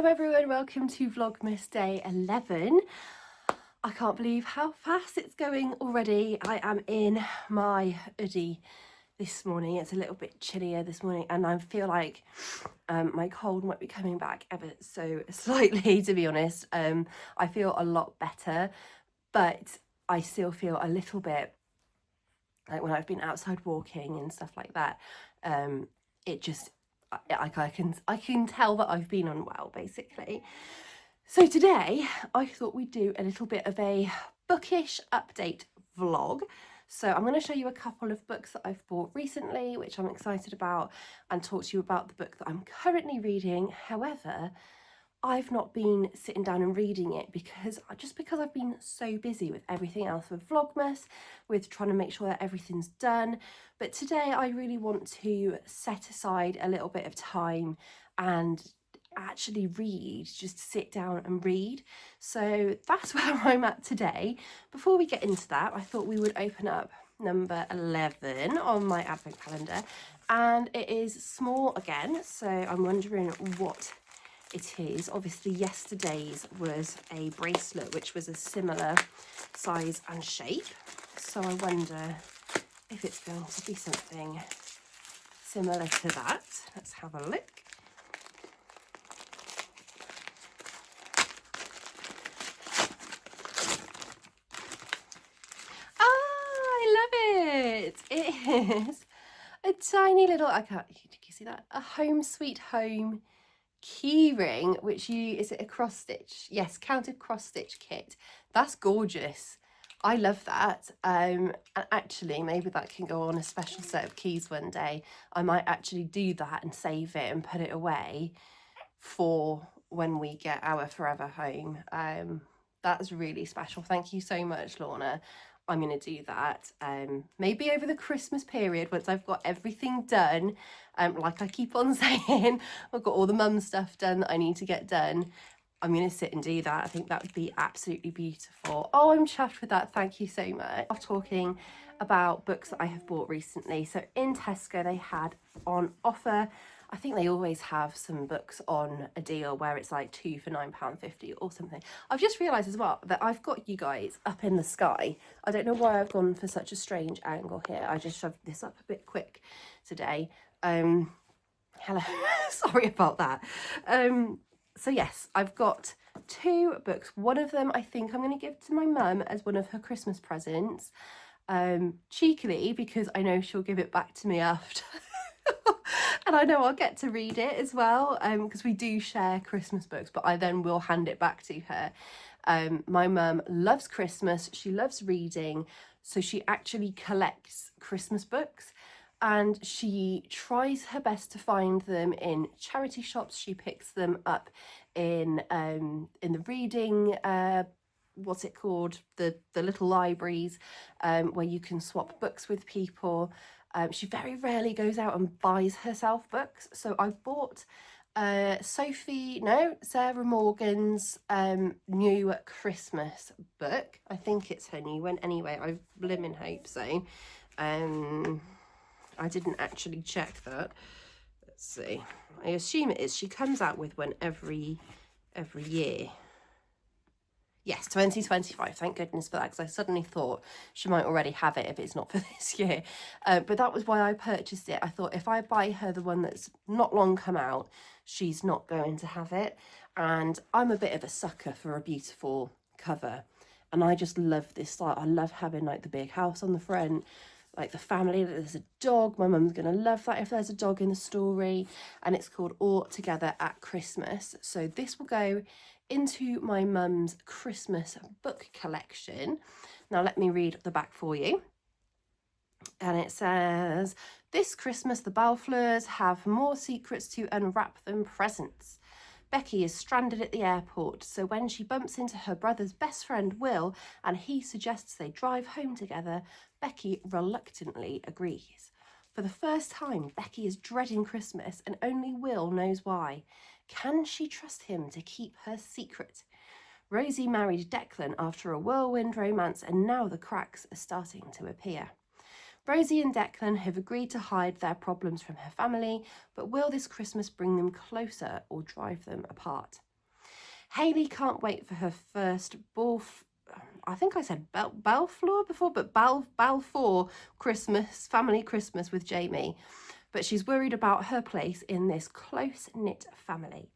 Hello everyone, welcome to Vlogmas day 11. I can't believe how fast it's going already. I am in my hoodie this morning. It's a little bit chillier this morning and I feel like my cold might be coming back ever so slightly, to be honest. I feel a lot better, but I still feel a little bit like when I've been outside walking and stuff like that. It just, I can tell that I've been unwell, basically. So today I thought we'd do a little bit of a bookish update vlog. So I'm going to show you a couple of books that I've bought recently, which I'm excited about, and talk to you about the book that I'm currently reading. However, I've not been sitting down and reading it because I've been so busy with everything else, with Vlogmas, with trying to make sure that everything's done. But today I really want to set aside a little bit of time and actually read, just sit down and read. So that's where I'm at today. Before we get into that, I thought we would open up number 11 on my advent calendar, and it is small again, so I'm wondering what it is. Obviously yesterday's was a bracelet which was a similar size and shape, so I wonder if it's going to be something similar to that. Let's have a look. It is a tiny little, can you see that? A Home Sweet Home keyring, which is it a cross stitch? Yes, counted cross stitch kit. That's gorgeous. I love that. And actually maybe that can go on a special set of keys one day. I might actually do that and save it and put it away for when we get our forever home. That's really special. Thank you so much, Lorna. I'm going to do that maybe over the Christmas period once I've got everything done. Like I keep on saying, I've got all the mum stuff done that I need to get done. I'm going to sit and do that. I think that would be absolutely beautiful. Oh, I'm chuffed with that. Thank you so much. I'm talking about books that I have bought recently. So in Tesco, they had on offer, I think they always have some books on a deal where it's like 2 for £9.50 or something. I've just realised as well that I've got you guys up in the sky. I don't know why I've gone for such a strange angle here. I just shoved this up a bit quick today. Hello, sorry about that. So yes, I've got 2 books. One of them I think I'm going to give to my mum as one of her Christmas presents. Cheekily, because I know she'll give it back to me after. And I know I'll get to read it as well, because we do share Christmas books, but I then will hand it back to her. My mum loves Christmas, she loves reading, so she actually collects Christmas books and she tries her best to find them in charity shops. She picks them up in the reading what's it called, the little libraries where you can swap books with people. She very rarely goes out and buys herself books, so I've bought Sarah Morgan's new Christmas book. I think it's her new one anyway. I blimmin' hope so. I didn't actually check that. Let's see. I assume it is. She comes out with one every year. Yes, 2025. Thank goodness for that, because I suddenly thought she might already have it if it's not for this year. But that was why I purchased it. I thought if I buy her the one that's not long come out, she's not going to have it. And I'm a bit of a sucker for a beautiful cover. And I just love this style. I love having like the big house on the front, like the family. There's a dog. My mum's going to love that if there's a dog in the story. And it's called All Together at Christmas. So this will go into my mum's Christmas book collection. Now let me read the back for you. And it says, this Christmas the Balfours have more secrets to unwrap than presents. Becky is stranded at the airport, so when she bumps into her brother's best friend Will and he suggests they drive home together, Becky reluctantly agrees. For the first time, Becky is dreading Christmas and only Will knows why. Can she trust him to keep her secret? Rosie married Declan after a whirlwind romance, and now the cracks are starting to appear. Rosie and Declan have agreed to hide their problems from her family, but will this Christmas bring them closer or drive them apart? Hayley can't wait for her first I think I said Balfour before, but Balfour Christmas, family Christmas with Jamie. But she's worried about her place in this close-knit family.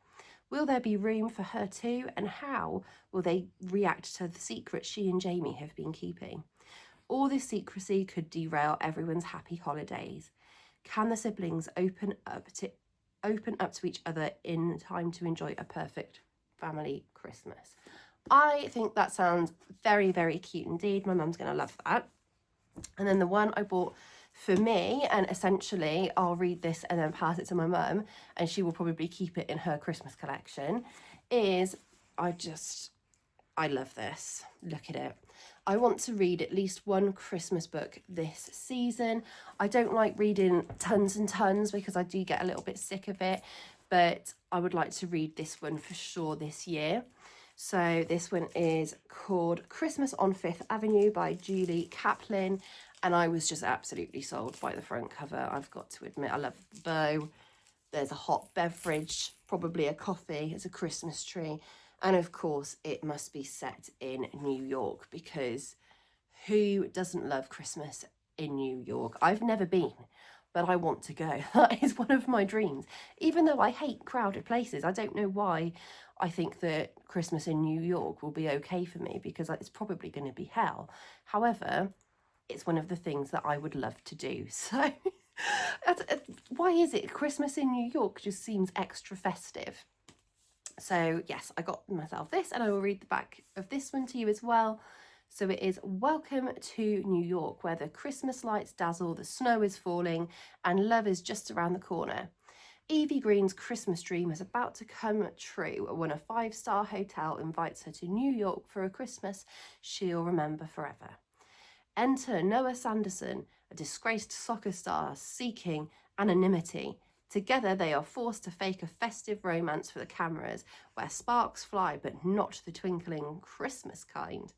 Will there be room for her too? And how will they react to the secret she and Jamie have been keeping? All this secrecy could derail everyone's happy holidays. Can the siblings open up to each other in time to enjoy a perfect family Christmas? I think that sounds very, very cute indeed. My mum's going to love that. And then the one I bought for me, and essentially I'll read this and then pass it to my mum, and she will probably keep it in her Christmas collection, is I love this. Look at it. I want to read at least one Christmas book this season. I don't like reading tons and tons because I do get a little bit sick of it, but I would like to read this one for sure this year. So this one is called Christmas on Fifth Avenue by Julie Kaplan, and I was just absolutely sold by the front cover. I've got to admit, I love the bow. There's a hot beverage, probably a coffee, it's a Christmas tree. And of course, it must be set in New York, because who doesn't love Christmas in New York? I've never been, but I want to go. That is one of my dreams. Even though I hate crowded places, I don't know why I think that Christmas in New York will be okay for me, because it's probably going to be hell. However, it's one of the things that I would love to do. So why is it Christmas in New York just seems extra festive? So yes, I got myself this, and I will read the back of this one to you as well. So it is: Welcome to New York, where the Christmas lights dazzle, the snow is falling, and love is just around the corner. Evie Green's Christmas dream is about to come true when a 5-star hotel invites her to New York for a Christmas she'll remember forever. Enter Noah Sanderson, a disgraced soccer star seeking anonymity. Together they are forced to fake a festive romance for the cameras, where sparks fly but not the twinkling Christmas kind.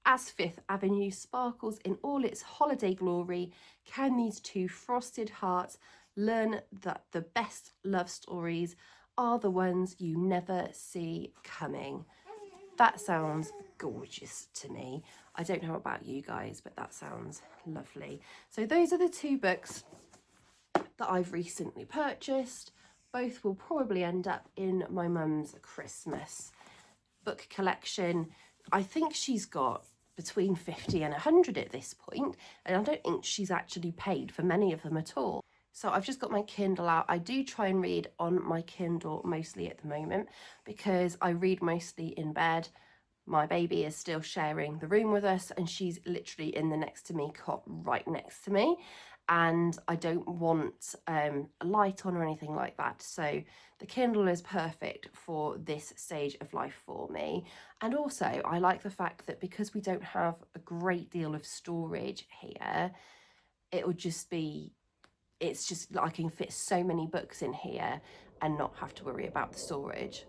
As Fifth Avenue sparkles in all its holiday glory, can these two frosted hearts learn that the best love stories are the ones you never see coming? That sounds gorgeous to me. I don't know about you guys, but that sounds lovely. So those are the two books that I've recently purchased. Both will probably end up in my mum's Christmas book collection. I think she's got between 50 and 100 at this point, and I don't think she's actually paid for many of them at all. So I've just got my Kindle out. I do try and read on my Kindle mostly at the moment, because I read mostly in bed. My baby is still sharing the room with us, and she's literally in the next to me cot right next to me, and I don't want a light on or anything like that. So the Kindle is perfect for this stage of life for me. And also I like the fact that because we don't have a great deal of storage here, it would just be, it's just I can fit so many books in here and not have to worry about the storage.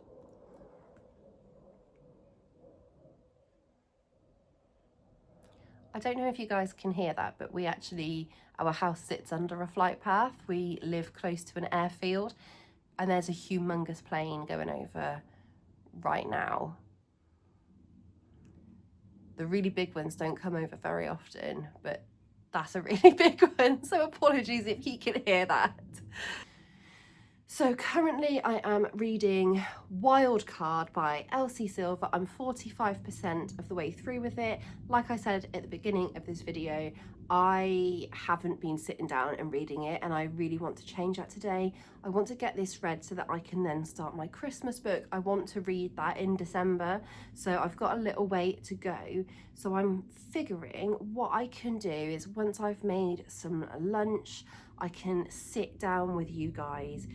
I don't know if you guys can hear that, but our house sits under a flight path. We live close to an airfield, and there's a humongous plane going over right now. The really big ones don't come over very often, but that's a really big one, so apologies if you can hear that. So currently I am reading Wildcard by Elsie Silver. I'm 45% of the way through with it. Like I said at the beginning of this video, I haven't been sitting down and reading it, and I really want to change that today. I want to get this read so that I can then start my Christmas book. I want to read that in December, so I've got a little way to go. So I'm figuring what I can do is, once I've made some lunch, I can sit down with you guys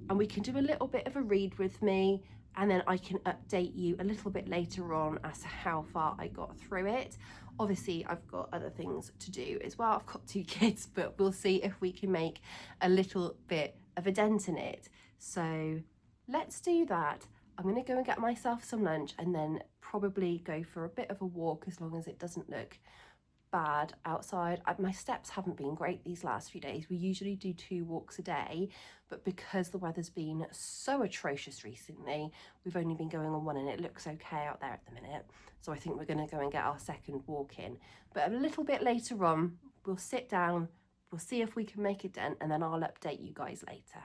and we can do a little bit of a read with me, and then I can update you a little bit later on as to how far I got through it. Obviously I've got other things to do as well. I've got 2 kids, but we'll see if we can make a little bit of a dent in it. So let's do that. I'm going to go and get myself some lunch and then probably go for a bit of a walk, as long as it doesn't look bad outside. My steps haven't been great these last few days. We usually do 2 walks a day, but because the weather's been so atrocious recently, we've only been going on 1 and it looks okay out there at the minute. So I think we're going to go and get our second walk in. But a little bit later on, we'll sit down, we'll see if we can make a dent, and then I'll update you guys later.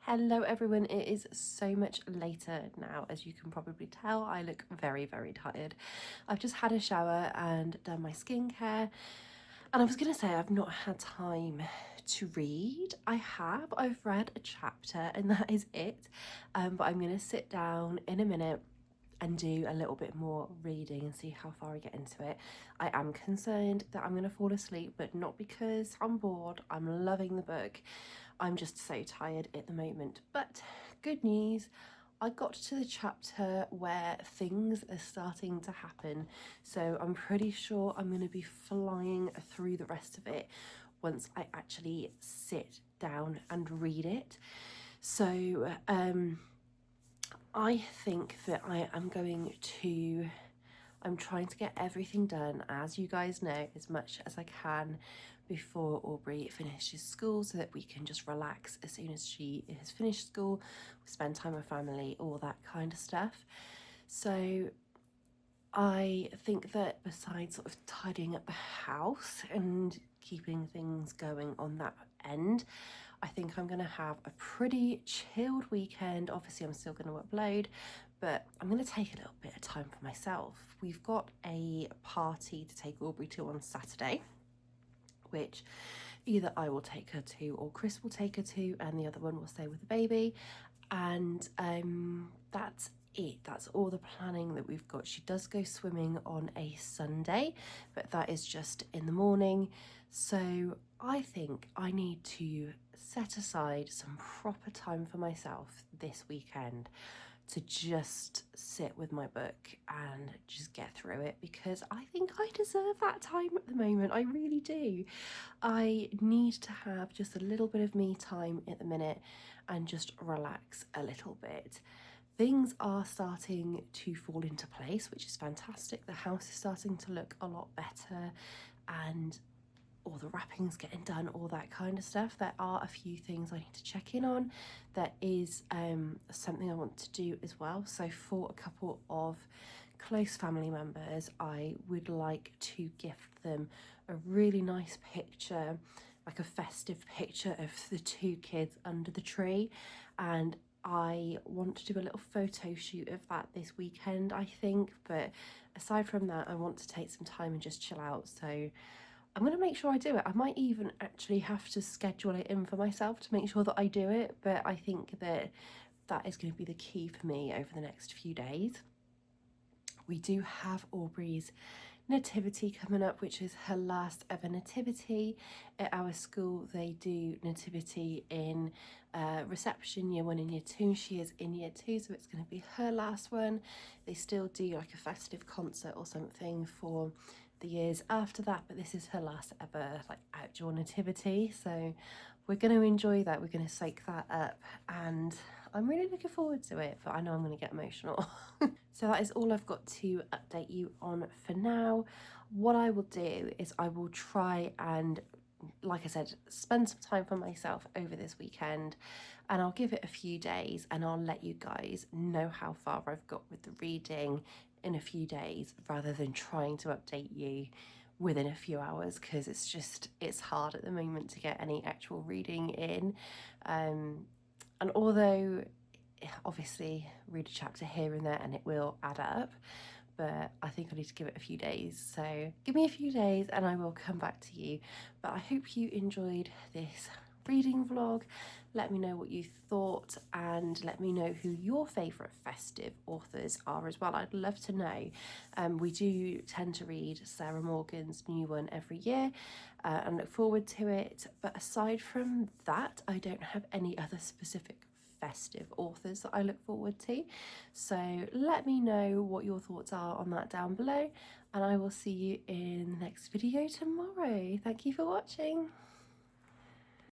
Hello everyone, it is so much later now. As you can probably tell, I look very, very tired. I've just had a shower and done my skincare, and I was going to say I've not had time to read. I've read a chapter and that is it, but I'm going to sit down in a minute and do a little bit more reading and see how far I get into it. I am concerned that I'm going to fall asleep, but not because I'm bored. I'm loving the book. I'm just so tired at the moment. But good news, I got to the chapter where things are starting to happen. So I'm pretty sure I'm going to be flying through the rest of it once I actually sit down and read it. So I think that I'm trying to get everything done, as you guys know, as much as I can before Aubrey finishes school, so that we can just relax as soon as she has finished school, spend time with family, all that kind of stuff. So I think that besides sort of tidying up the house and keeping things going on that end, I think I'm going to have a pretty chilled weekend. Obviously, I'm still going to upload, but I'm going to take a little bit of time for myself. We've got a party to take Aubrey to on Saturday, which either I will take her to or Chris will take her to, and the other one will stay with the baby. And that's it. That's all the planning that we've got. She does go swimming on a Sunday, but that is just in the morning. So I think I need to set aside some proper time for myself this weekend to just sit with my book and just get through it, because I think I deserve that time at the moment. I really do. I need to have just a little bit of me time at the minute and just relax a little bit. Things are starting to fall into place, which is fantastic. The house is starting to look a lot better and all the wrapping's getting done, all that kind of stuff. There are a few things I need to check in on. There is something I want to do as well. So for a couple of close family members, I would like to gift them a really nice picture, like a festive picture of the 2 kids under the tree, and I want to do a little photo shoot of that this weekend, I think. But aside from that, I want to take some time and just chill out. So I'm going to make sure I do it. I might even actually have to schedule it in for myself to make sure that I do it, but I think that that is going to be the key for me over the next few days. We do have Aubrey's nativity coming up, which is her last ever nativity. At our school they do nativity in reception, year 1 and year 2. She is in year 2, so it's going to be her last one. They still do like a festive concert or something for the years after that, but this is her last ever like outdoor nativity, so we're going to enjoy that. We're going to soak that up, and I'm really looking forward to it, but I know I'm going to get emotional. So that is all I've got to update you on for now. What I will do is I will try and, like I said, spend some time for myself over this weekend, and I'll give it a few days and I'll let you guys know how far I've got with the reading in a few days, rather than trying to update you within a few hours, because it's hard at the moment to get any actual reading in. And although obviously read a chapter here and there and it will add up, but I think I need to give it a few days. So give me a few days and I will come back to you. But I hope you enjoyed this reading vlog. Let me know what you thought, and let me know who your favourite festive authors are as well. I'd love to know. We do tend to read Sarah Morgan's new one every year and look forward to it. But aside from that, I don't have any other specific festive authors that I look forward to. So let me know what your thoughts are on that down below, and I will see you in the next video tomorrow. Thank you for watching.